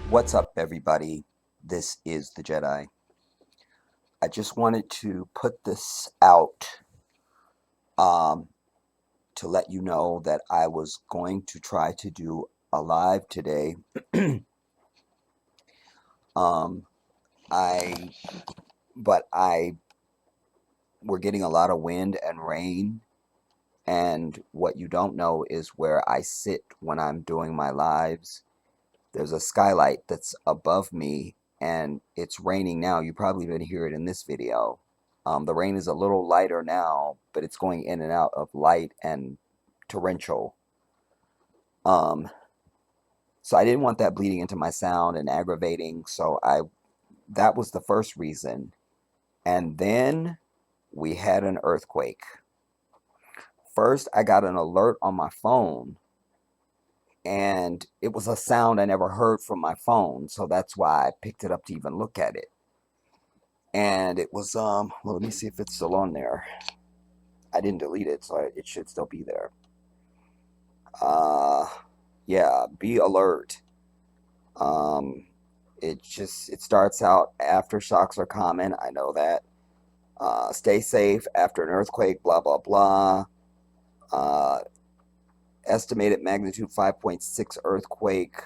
What's up, everybody? This is the Jedi. I just wanted to put this out um, to let you know that I was going to try to do a live today. um, I, but I we're getting a lot of wind and rain, and what you don't know is where I sit when I'm doing my lives. There's a skylight that's above me, and it's raining now. You probably didn't hear it in this video. The rain is a little lighter now, but it's going in and out of light and torrential. Um, so I didn't want that bleeding into my sound and aggravating. So that was the first reason. And then we had an earthquake. First, I got an alert on my phone, and it was a sound I never heard from my phone. So that's why I picked it up to even look at it. And it was well, let me see if it's still on there. I didn't delete it, so it should still be there. uh yeah, be alert. um it starts out, aftershocks are common, I know that. Stay safe after an earthquake, blah blah blah. uh Estimated magnitude 5.6 earthquake.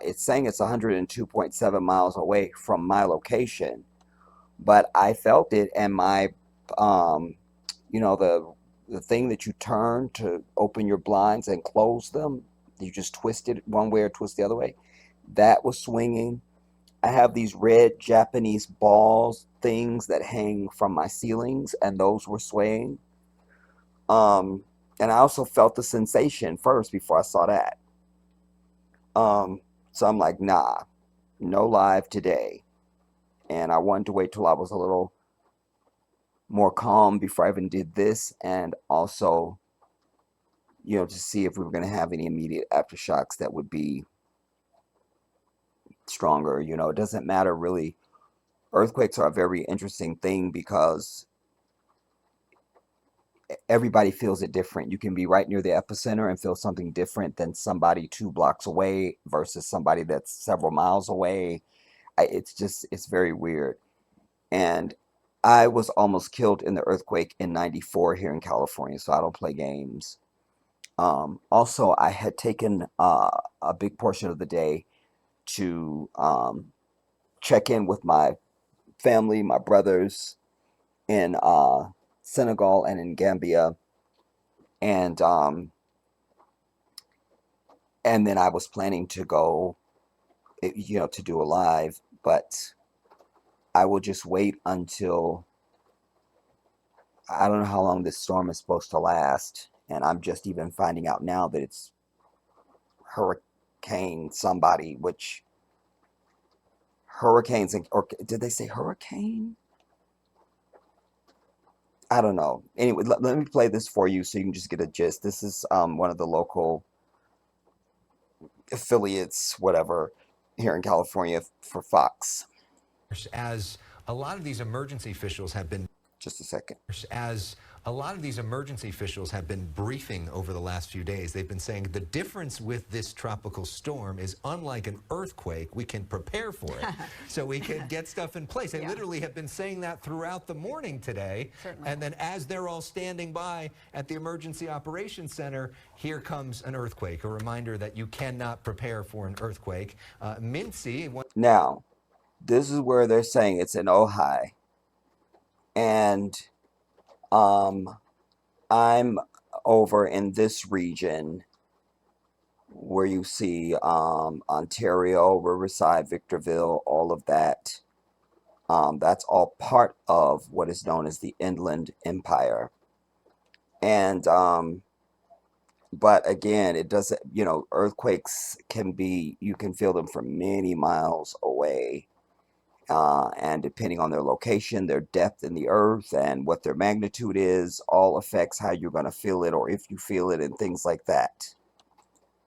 It's saying it's 102.7 miles away from my location, but I felt it, and my um, the thing that you turn to open your blinds and close them, you just twist it one way or twist the other way. That was swinging. I have these red Japanese balls things that hang from my ceilings, and those were swaying. Um, and I also felt the sensation first before I saw that. Um, so I'm like, nah, no live today. And I wanted to wait till I was a little more calm before I even did this, and also, to see if we were going to have any immediate aftershocks that would be stronger. It doesn't matter really. Earthquakes are a very interesting thing because everybody feels it different. You can be right near the epicenter and feel something different than somebody 2 blocks away versus somebody that's several miles away. It's very weird. And I was almost killed in the earthquake in '94 here in California, so I don't play games. Also, I had taken a big portion of the day to check in with my family, my brothers in Senegal and in Gambia, and then I was planning to go, to do a live, but I will just wait until, I don't know how long this storm is supposed to last, and I'm just even finding out now that it's hurricane somebody, which hurricanes, or did they say hurricane? I don't know. Anyway, let me play this for you so you can just get a gist. This is one of the local affiliates, whatever, here in California for Fox. As a lot of these emergency officials have been Just a second. as a lot of these emergency officials have been briefing over the last few days, they've been saying the difference with this tropical storm is, unlike an earthquake, we can prepare for it. So we can get stuff in place. They literally have been saying that throughout the morning today. Certainly. And then as they're all standing by at the Emergency Operations Center, here comes an earthquake. A reminder that you cannot prepare for an earthquake. Mincy. Now, this is where they're saying it's in Ojai. And I'm over in this region where you see Ontario, Riverside, Victorville, all of that. That's all part of what is known as the Inland Empire. And but again, it doesn't, earthquakes can be, you can feel them from many miles away. And depending on their location, their depth in the earth, and what their magnitude is, all affects how you're going to feel it, or if you feel it, and things like that.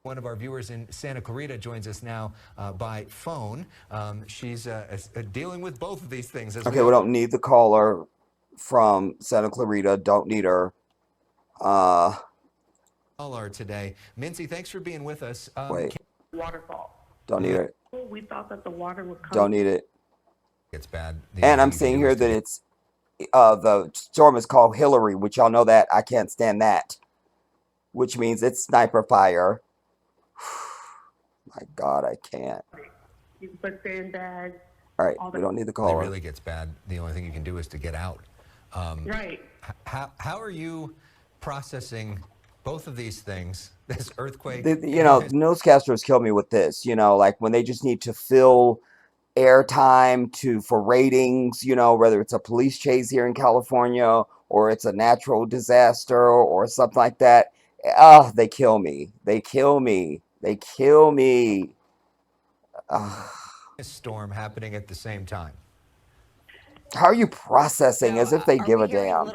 One of our viewers in Santa Clarita joins us now by phone. She's dealing with both of these things. Okay, we don't need the caller from Santa Clarita. Don't need her. All are today. Mincy, thanks for being with us. Wait. Waterfall. Don't need it. We thought that the water would come. Don't need it. It's bad. The And only I'm thing you can seeing do here is to that get it's the storm is called Hilary, which y'all know that I can't stand that, which means it's sniper fire. My God, I can't. You can put sandbags, All right, all we that. don't need the it caller. really gets bad. The only thing you can do is to get out. Right. How are you processing both of these things? This earthquake. The newscasters kill me with this. Like when they just need to fill airtime for ratings. Whether it's a police chase here in California or it's a natural disaster or something like that. Oh, they kill me. They kill me. They kill me. Storm happening at the same time. How are you processing as if they give a damn?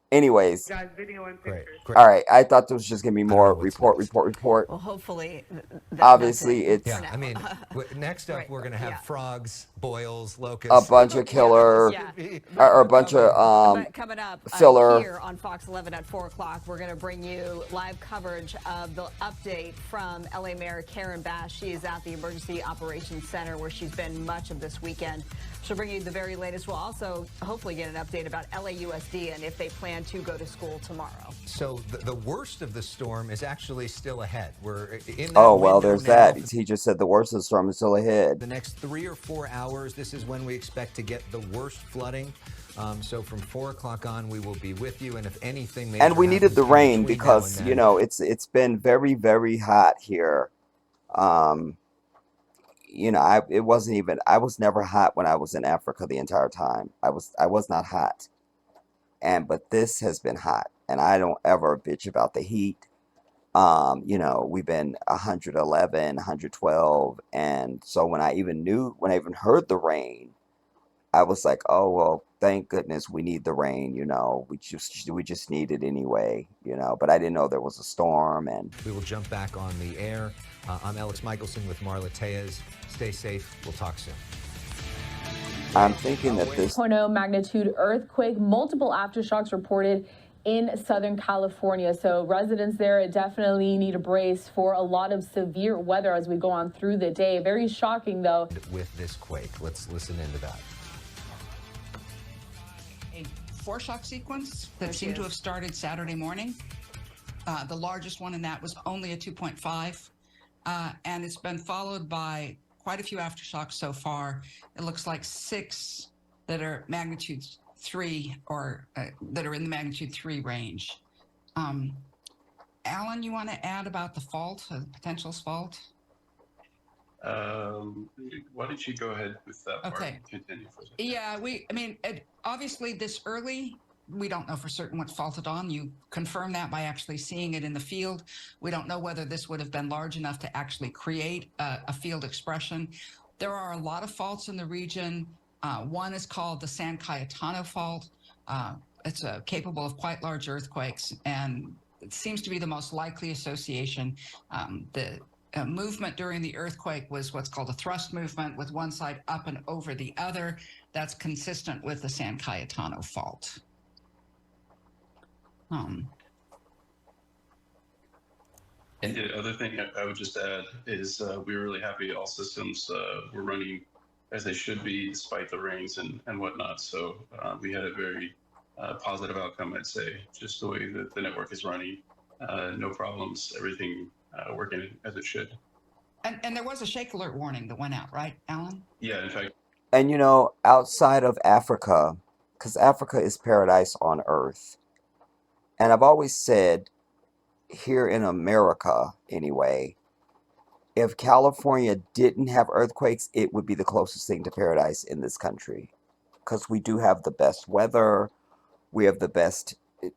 Anyways, Guys, video and Great, pictures. great. all right. I thought there was just gonna be I don't know more what's report, next. report. Well, hopefully Obviously, that's it it's for Yeah, now. I mean, next up Right, we're going to have yeah. frogs, boils, a locusts. bunch of killer Yeah. or a bunch of But coming up filler. here on Fox 11 at 4 o'clock, we're going to bring you live coverage of the update from LA Mayor Karen Bass. She is at the Emergency Operations Center where she's been much of this weekend. She'll bring you the very latest. We'll also hopefully get an update about LAUSD and if they plan to go to school tomorrow. So the worst of the storm is actually still ahead. We're in that Oh, well, window there's now. that. He just said the worst of the storm is still ahead. The next 3 or 4 hours, this is when we expect to get the worst flooding. So from 4 o'clock on, we will be with you. And if anything major And we needed happens the in rain between now because, and then, it's been very, very hot here. I was never hot when I was in Africa the entire time. I was not hot. But this has been hot. And I don't ever bitch about the heat. We've been 111, 112. And so when I even heard the rain, I was like, oh, well, thank goodness we need the rain, we just need it anyway, but I didn't know there was a storm. And we will jump back on the air. I'm Alex Michelson with Marla Tejas. Stay safe. We'll talk soon. I'm thinking that this 0.0 magnitude earthquake, multiple aftershocks reported in Southern California. So residents there definitely need a brace for a lot of severe weather as we go on through the day. Very shocking, though. With this quake, let's listen into that. A foreshock sequence that seemed to have started Saturday morning. The largest one in that was only a 2.5, and it's been followed by quite a few aftershocks so far. It looks like 6 that are magnitude 3 or that are in the magnitude 3 range. Alan, you want to add about the fault, potential fault? Why don't you go ahead with that part? Okay. Continue for a second. Yeah, obviously this early, we don't know for certain what's faulted on. You confirm that by actually seeing it in the field. We don't know whether this would have been large enough to actually create a field expression. There are a lot of faults in the region. One is called the San Cayetano fault. It's capable of quite large earthquakes, and it seems to be the most likely association. The movement during the earthquake was what's called a thrust movement, with one side up and over the other. That's consistent with the San Cayetano fault. And the other thing I would just add is we were really happy all systems were running as they should be despite the rains and whatnot. So we had a very positive outcome, I'd say, just the way that the network is running. No problems, everything working as it should. And there was a shake alert warning that went out, right, Alan? Yeah, in fact. And outside of Africa, because Africa is paradise on earth. And I've always said, here in America anyway, if California didn't have earthquakes, it would be the closest thing to paradise in this country. Because we do have the best weather. We have the best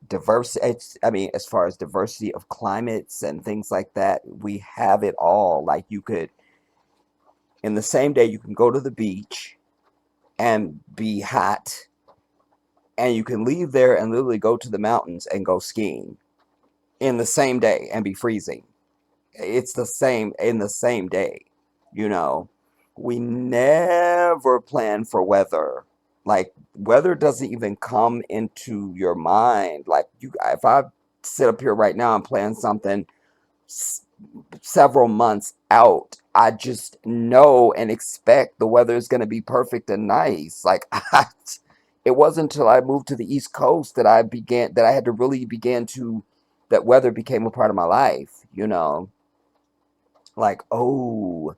diversity. As far as diversity of climates and things like that, we have it all. Like in the same day, you can go to the beach and be hot. And you can leave there and literally go to the mountains and go skiing in the same day and be freezing. It's the same in the same day. We never plan for weather. Like, weather doesn't even come into your mind. Like, if I sit up here right now and plan something several months out, I just know and expect the weather is going to be perfect and nice. Like it wasn't until I moved to the East Coast that I had to really begin to that weather became a part of my life, like, oh,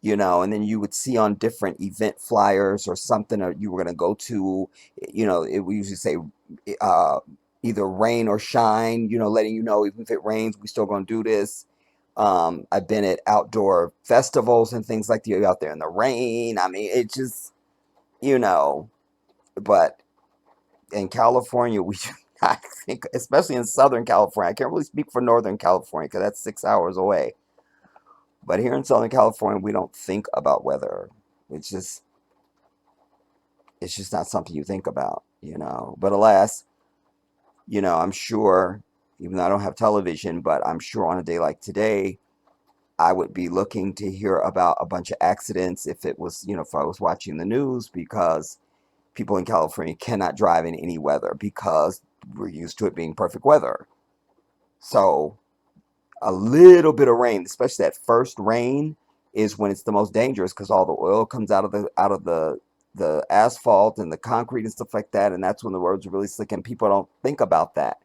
and then you would see on different event flyers or something that you were going to go to, we usually say uh, either rain or shine, letting you know even if it rains, we still going to do this. I've been at outdoor festivals and things like that. You're out there in the rain. I mean, it just, you know, but in California, I think, especially in Southern California, I can't really speak for Northern California because that's 6 hours away. But here in Southern California, we don't think about weather. It's just, it's just not something you think about. But alas, I'm sure, even though I don't have television, but I'm sure on a day like today, I would be looking to hear about a bunch of accidents if it was, if I was watching the news because people in California cannot drive in any weather because we're used to it being perfect weather. So a little bit of rain, especially that first rain, is when it's the most dangerous because all the oil comes out of the asphalt and the concrete and stuff like that, and that's when the roads are really slick. And people don't think about that.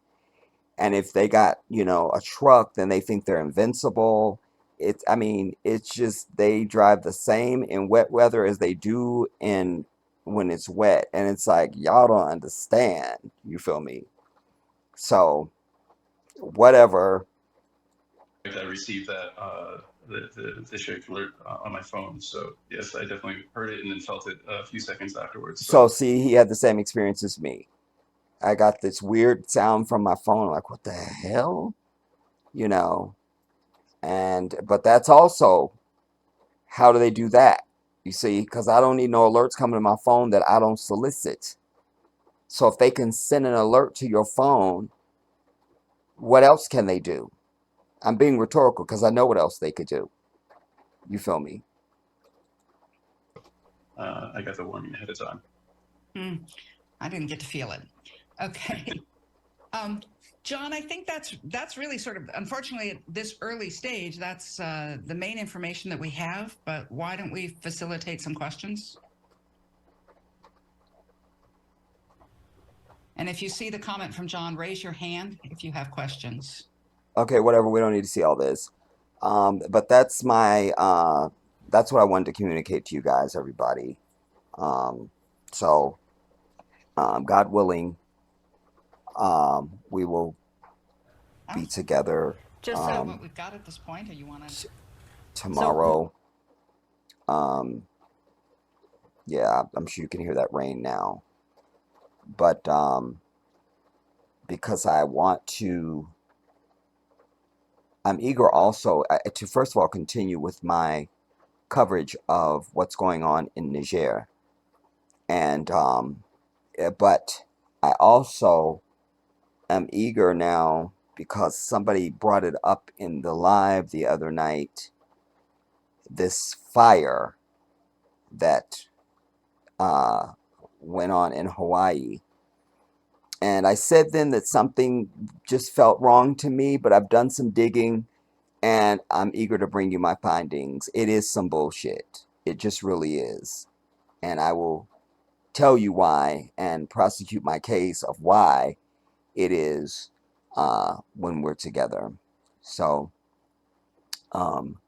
And if they got a truck, then they think they're invincible. I mean, it's just they drive the same in wet weather as they do in when it's wet, and it's like y'all don't understand. You feel me? So whatever. I received that the shake alert on my phone. So yes, I definitely heard it and then felt it a few seconds afterwards. So So see, he had the same experience as me. I got this weird sound from my phone, like what the hell, you know? And but that's also how do they do that? You see, because I don't need no alerts coming to my phone that I don't solicit. So if they can send an alert to your phone, what else can they do? I'm being rhetorical because I know what else they could do. You feel me? I got the warning ahead of time. I didn't get to feel it. Okay. John, I think that's really sort of, unfortunately, at this early stage, that's the main information that we have. But why don't we facilitate some questions? And if you see the comment from John, raise your hand if you have questions. Okay, whatever. We don't need to see all this. But that's what I wanted to communicate to you guys, everybody. Um, so, God willing, we will be together Just So so, what we've got at this point, or you want to? tomorrow. Um, yeah, I'm sure you can hear that rain now. But because I'm eager also to first of all continue with my coverage of what's going on in Niger, and but I also am eager now because somebody brought it up in the live the other night. This fire that uh, went on in Hawaii. And I said then that something just felt wrong to me, but I've done some digging and I'm eager to bring you my findings. It is some bullshit. It just really is. And I will tell you why and prosecute my case of why it is when we're together. So, um,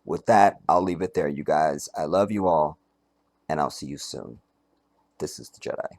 with that, I'll leave it there, you guys. I love you all, and I'll see you soon. This is the Jedi.